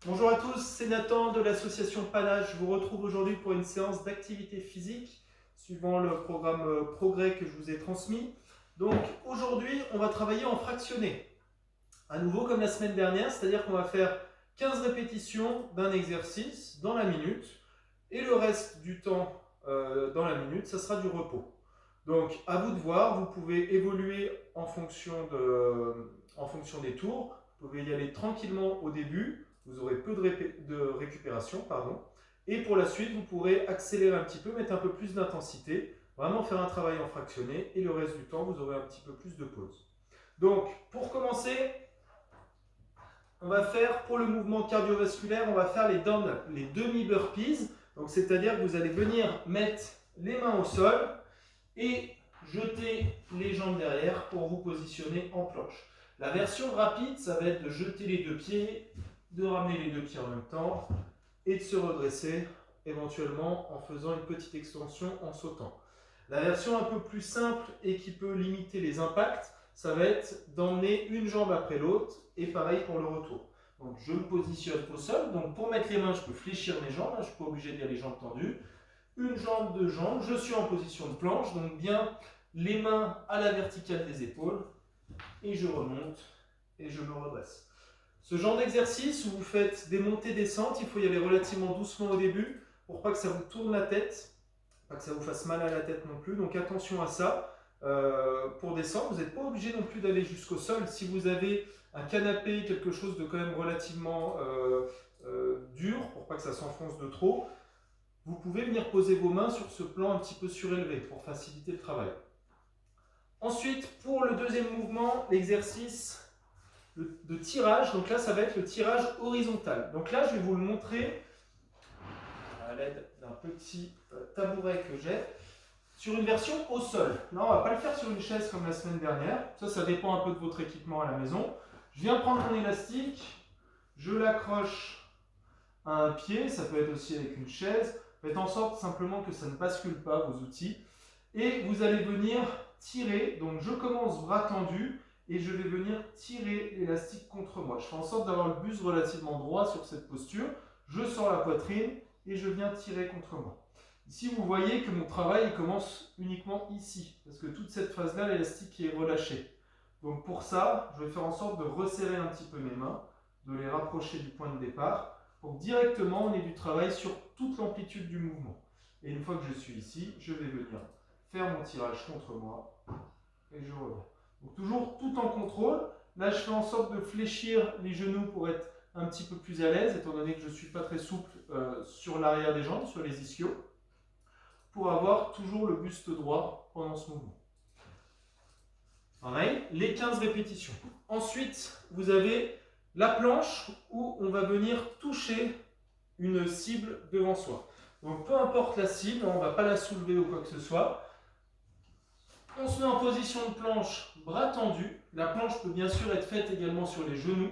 Bonjour à tous, c'est Nathan de l'association Panache. Je vous retrouve aujourd'hui pour une séance d'activité physique suivant le programme Progrès que je vous ai transmis. Donc aujourd'hui, on va travailler en fractionné. À nouveau comme la semaine dernière, c'est-à-dire qu'on va faire 15 répétitions d'un exercice dans la minute et le reste du temps dans la minute, ça sera du repos. Donc à vous de voir, vous pouvez évoluer en fonction des tours. Vous pouvez y aller tranquillement au début, vous aurez peu de récupération, pardon. Et pour la suite, vous pourrez accélérer un petit peu, mettre un peu plus d'intensité, vraiment faire un travail en fractionné, et le reste du temps, vous aurez un petit peu plus de pause. Donc, pour commencer, on va faire, pour le mouvement cardiovasculaire, on va faire les demi-burpees. Donc, c'est-à-dire que vous allez venir mettre les mains au sol et jeter les jambes derrière pour vous positionner en planche. La version rapide, ça va être de jeter les deux pieds, de ramener les deux pieds en même temps et de se redresser, éventuellement en faisant une petite extension en sautant. La version un peu plus simple et qui peut limiter les impacts, ça va être d'emmener une jambe après l'autre et pareil pour le retour. Donc je me positionne au sol, donc pour mettre les mains, je peux fléchir mes jambes, je ne suis pas obligé de dire les jambes tendues. Une jambe, deux jambes, je suis en position de planche, donc bien les mains à la verticale des épaules, et je remonte et je me redresse. Ce genre d'exercice où vous faites des montées-descentes, il faut y aller relativement doucement au début pour pas que ça vous tourne la tête, pas que ça vous fasse mal à la tête non plus, donc attention à ça. Pour descendre, vous n'êtes pas obligé non plus d'aller jusqu'au sol. Si vous avez un canapé, quelque chose de quand même relativement dur, pour pas que ça s'enfonce de trop, vous pouvez venir poser vos mains sur ce plan un petit peu surélevé pour faciliter le travail. Ensuite, pour le deuxième mouvement, l'exercice de tirage, donc là ça va être le tirage horizontal. Donc là je vais vous le montrer à l'aide d'un petit tabouret que j'ai, sur une version au sol. Là on ne va pas le faire sur une chaise comme la semaine dernière, ça dépend un peu de votre équipement à la maison. Je viens prendre mon élastique, je l'accroche à un pied, ça peut être aussi avec une chaise. Faites en sorte simplement que ça ne bascule pas vos outils. Et vous allez venir tirer, donc je commence bras tendu et je vais venir tirer l'élastique contre moi. Je fais en sorte d'avoir le buste relativement droit sur cette posture. Je sors la poitrine et je viens tirer contre moi. Ici, vous voyez que mon travail commence uniquement ici, parce que toute cette phase-là, l'élastique est relâché. Donc pour ça, je vais faire en sorte de resserrer un petit peu mes mains, de les rapprocher du point de départ, pour que directement on ait du travail sur toute l'amplitude du mouvement. Et une fois que je suis ici, je vais venir faire mon tirage contre moi et je reviens. Donc toujours tout en contrôle. Là, je fais en sorte de fléchir les genoux pour être un petit peu plus à l'aise, étant donné que je ne suis pas très souple sur l'arrière des jambes, sur les ischios, pour avoir toujours le buste droit pendant ce mouvement. Pareil, les 15 répétitions. Ensuite, vous avez la planche où on va venir toucher une cible devant soi. Donc peu importe la cible, on ne va pas la soulever ou quoi que ce soit. On se met en position de planche, bras tendus. La planche peut bien sûr être faite également sur les genoux.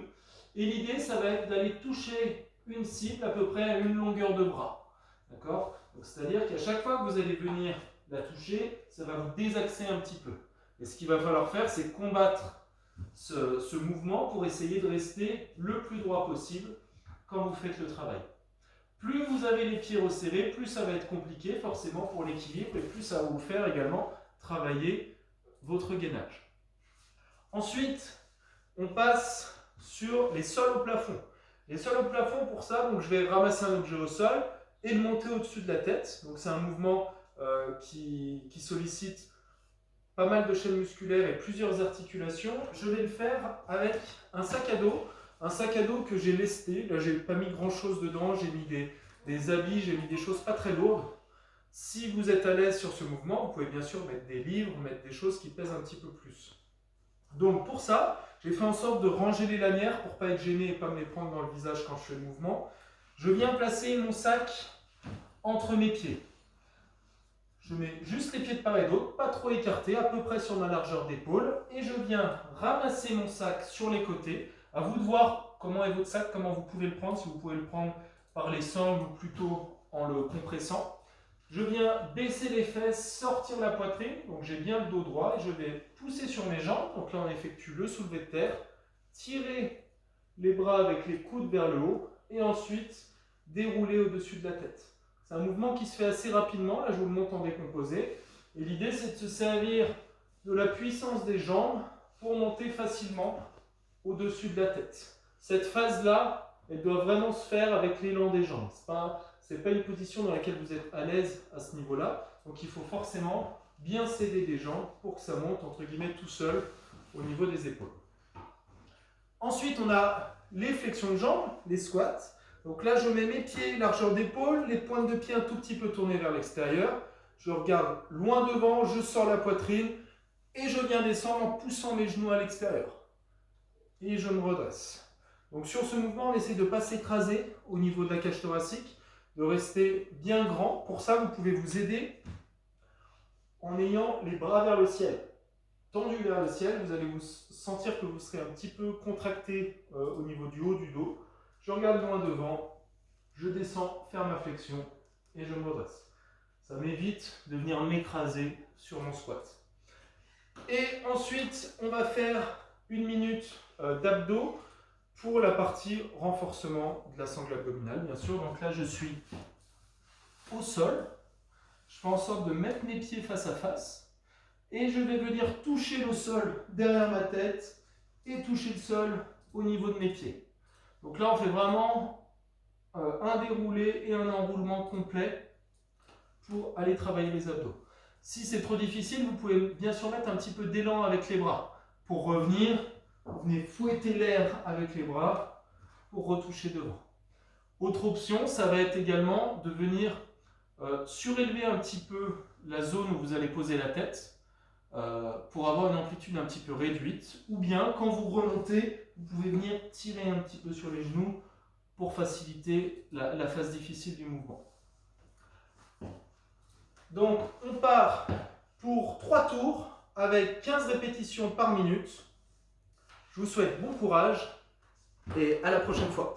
Et l'idée, ça va être d'aller toucher une cible à peu près à une longueur de bras. D'accord ? C'est-à-dire qu'à chaque fois que vous allez venir la toucher, ça va vous désaxer un petit peu. Et ce qu'il va falloir faire, c'est combattre ce mouvement pour essayer de rester le plus droit possible quand vous faites le travail. Plus vous avez les pieds resserrés, plus ça va être compliqué forcément pour l'équilibre et plus ça va vous faire également travailler votre gainage. Ensuite, on passe sur les sols au plafond. Les sols au plafond, pour ça, donc je vais ramasser un objet au sol et le monter au-dessus de la tête. Donc c'est un mouvement qui sollicite pas mal de chaînes musculaires et plusieurs articulations. Je vais le faire avec un sac à dos que j'ai lesté. Là, j'ai pas mis grand-chose dedans, j'ai mis des habits, j'ai mis des choses pas très lourdes. Si vous êtes à l'aise sur ce mouvement, vous pouvez bien sûr mettre des livres, mettre des choses qui pèsent un petit peu plus. Donc pour ça, j'ai fait en sorte de ranger les lanières pour ne pas être gêné et pas me les prendre dans le visage quand je fais le mouvement. Je viens placer mon sac entre mes pieds. Je mets juste les pieds de part et d'autre, pas trop écartés, à peu près sur ma largeur d'épaule. Et je viens ramasser mon sac sur les côtés. À vous de voir comment est votre sac, comment vous pouvez le prendre, si vous pouvez le prendre par les sangles ou plutôt en le compressant. Je viens baisser les fesses, sortir la poitrine, donc j'ai bien le dos droit, et je vais pousser sur mes jambes, donc là on effectue le soulevé de terre, tirer les bras avec les coudes vers le haut, et ensuite dérouler au-dessus de la tête. C'est un mouvement qui se fait assez rapidement, là je vous le montre en décomposé. Et l'idée c'est de se servir de la puissance des jambes pour monter facilement au-dessus de la tête. Cette phase-là, elle doit vraiment se faire avec l'élan des jambes. Ce n'est pas une position dans laquelle vous êtes à l'aise à ce niveau-là. Donc il faut forcément bien s'aider des jambes pour que ça monte entre guillemets tout seul au niveau des épaules. Ensuite, on a les flexions de jambes, les squats. Donc là, je mets mes pieds, largeur d'épaule, les pointes de pied un tout petit peu tournées vers l'extérieur. Je regarde loin devant, je sors la poitrine et je viens descendre en poussant mes genoux à l'extérieur. Et je me redresse. Donc sur ce mouvement, on essaie de ne pas s'écraser au niveau de la cage thoracique, de rester bien grand. Pour ça, vous pouvez vous aider en ayant les bras vers le ciel. Tendus vers le ciel, vous allez vous sentir que vous serez un petit peu contracté au niveau du haut du dos. Je regarde loin devant, je descends, faire ma flexion et je me redresse. Ça m'évite de venir m'écraser sur mon squat. Et ensuite, on va faire 1 minute d'abdos pour la partie renforcement de la sangle abdominale, bien sûr. Donc là, je suis au sol. Je fais en sorte de mettre mes pieds face à face. Et je vais venir toucher le sol derrière ma tête et toucher le sol au niveau de mes pieds. Donc là, on fait vraiment un déroulé et un enroulement complet pour aller travailler les abdos. Si c'est trop difficile, vous pouvez bien sûr mettre un petit peu d'élan avec les bras. Pour revenir, vous venez fouetter l'air avec les bras pour retoucher devant. Autre option, ça va être également de venir surélever un petit peu la zone où vous allez poser la tête pour avoir une amplitude un petit peu réduite. Ou bien, quand vous remontez, vous pouvez venir tirer un petit peu sur les genoux pour faciliter la phase difficile du mouvement. Donc, on part pour 3 tours avec 15 répétitions par minute. Je vous souhaite bon courage et à la prochaine fois.